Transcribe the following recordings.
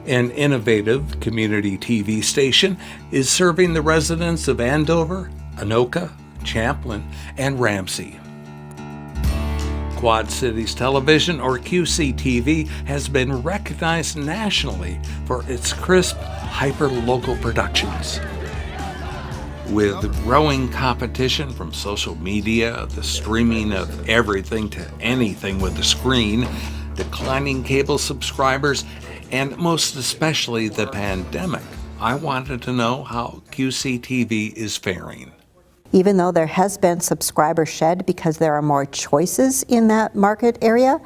An innovative community TV station is serving the residents of Andover, Anoka, Champlin, and Ramsey. Quad Cities Television, or QCTV, has been recognized nationally for its crisp, hyper-local productions. With growing competition from social media, the streaming of everything to anything with a screen, declining cable subscribers, and most especially the pandemic, I wanted to know how QCTV is faring. Even though there has been subscriber shed because there are more choices in that market area.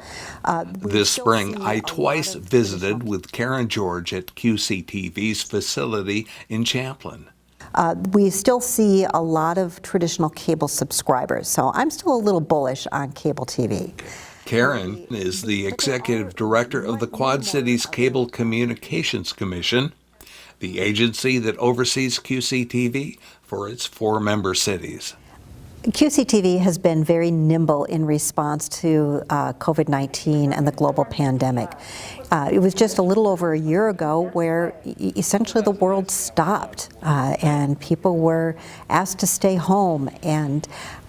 This spring, I twice visited with Karen George at QCTV's facility in Champlin. We still see a lot of traditional cable subscribers, so I'm still a little bullish on cable TV. Karen is the executive director of the Quad Cities Cable Communications Commission, the agency that oversees QCTV for its 4 member cities. QCTV has been very nimble in response to COVID-19 and the global pandemic. It was just a little over a year ago where essentially the world stopped and people were asked to stay home, and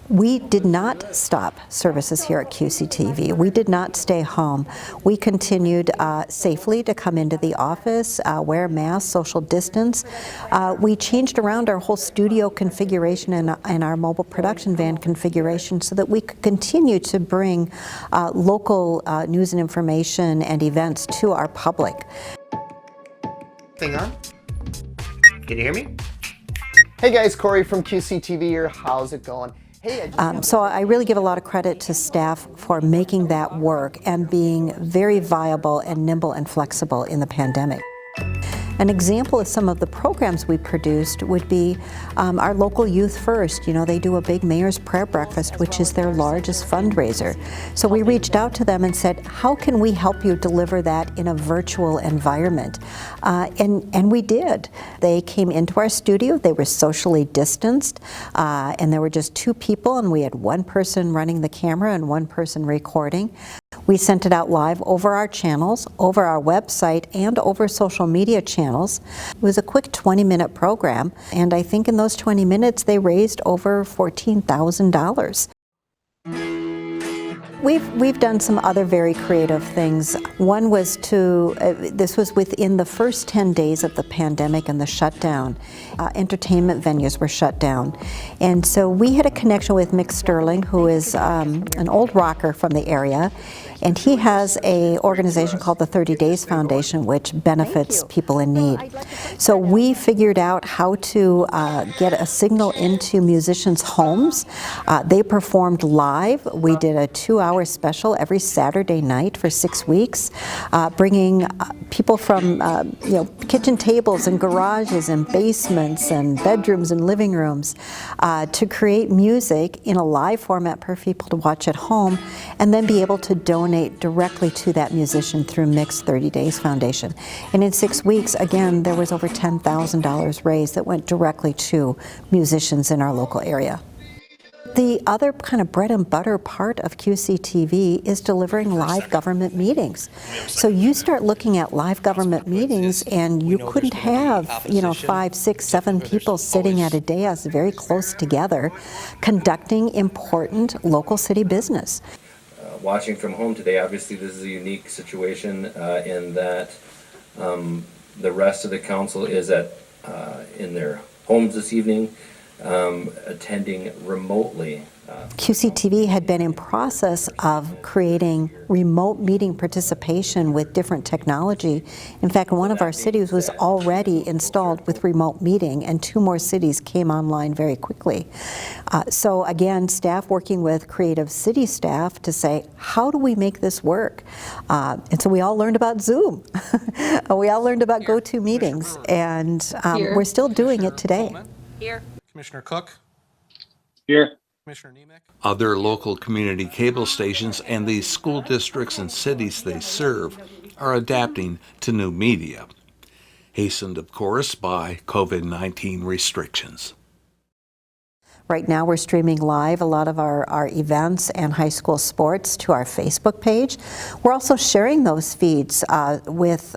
we did not stop services here at QCTV. We did not stay home. We continued safely to come into the office, wear masks, social distance. We changed around our whole studio configuration and our mobile production van configuration so that we could continue to bring local news and information and events to our public. Thing on? Can you hear me? Hey guys, Corey from QCTV here. How's it going? So I really give a lot of credit to staff for making that work and being very viable and nimble and flexible in the pandemic. An example of some of the programs we produced would be our local Youth First. You know, they do a big Mayor's Prayer Breakfast, which is their largest fundraiser. So we reached out to them and said, how can we help you deliver that in a virtual environment? And we did. They came into our studio, they were socially distanced, and there were just 2 people, and we had 1 person running the camera and 1 person recording. We sent it out live over our channels, over our website, and over social media channels. It was a quick 20-minute program, and I think in those 20 minutes they raised over $14,000. We've done some other very creative things. One was this was within the first 10 days of the pandemic and the shutdown. Entertainment venues were shut down. And so we had a connection with Mick Sterling, who is an old rocker from the area. And he has an organization called the 30 Days Foundation, which benefits people in need. So we figured out how to get a signal into musicians' homes. They performed live. We did a 2-hour special every Saturday night for 6 weeks, bringing people from kitchen tables and garages and basements and bedrooms and living rooms to create music in a live format for people to watch at home, and then be able to donate directly to that musician through Mick's 30 Days Foundation. And in 6 weeks, again, there was over $10,000 raised that went directly to musicians in our local area. The other kind of bread and butter part of QCTV is delivering live government meetings. So you start looking at live government meetings and you couldn't have, 5, 6, 7 people sitting at a dais very close together conducting important local city business. Watching from home today, obviously this is a unique situation in that the rest of the council is in their homes this evening, attending remotely. QCTV had been in process of creating remote meeting participation with different technology. In fact, one of our cities was already installed with remote meeting, and 2 more cities came online very quickly. So again, staff working with creative city staff to say, how do we make this work? And so we all learned about Zoom. We all learned about GoToMeetings, and we're still doing it today. Here. Commissioner Cook. Here. Commissioner Nemec. Other local community cable stations and the school districts and cities they serve are adapting to new media, hastened, of course, by COVID-19 restrictions. Right now we're streaming live a lot of our events and high school sports to our Facebook page. We're also sharing those feeds with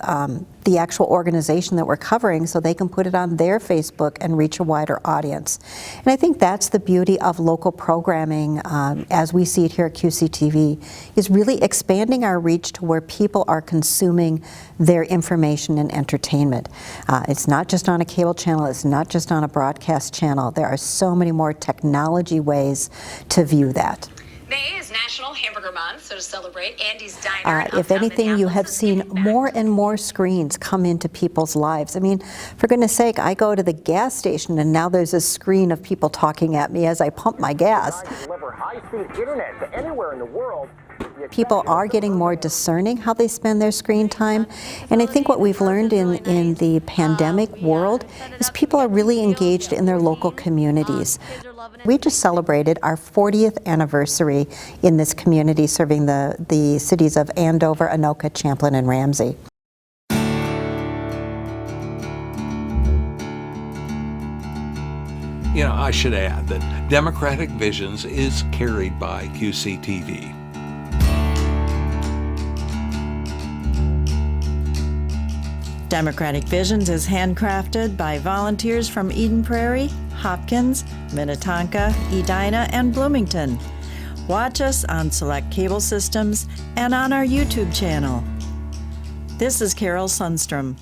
the actual organization that we're covering so they can put it on their Facebook and reach a wider audience. And I think that's the beauty of local programming as we see it here at QCTV, is really expanding our reach to where people are consuming their information and entertainment. It's not just on a cable channel, it's not just on a broadcast channel. There are so many more technology ways to view that. May is National Hamburger Month, so to celebrate, Andy's Diner. If anything, you have seen more and more screens come into people's lives. I mean, for goodness sake, I go to the gas station and now there's a screen of people talking at me as I pump my gas. Deliver high-speed internet to anywhere in the world. People are getting more discerning how they spend their screen time. And I think what we've learned in the pandemic world is people are really engaged in their local communities. We just celebrated our 40th anniversary in this community, serving the cities of Andover, Anoka, Champlin, and Ramsey. You know, I should add that Democratic Visions is carried by QCTV. Democratic Visions is handcrafted by volunteers from Eden Prairie, Hopkins, Minnetonka, Edina, and Bloomington. Watch us on select cable systems and on our YouTube channel. This is Carol Sundstrom.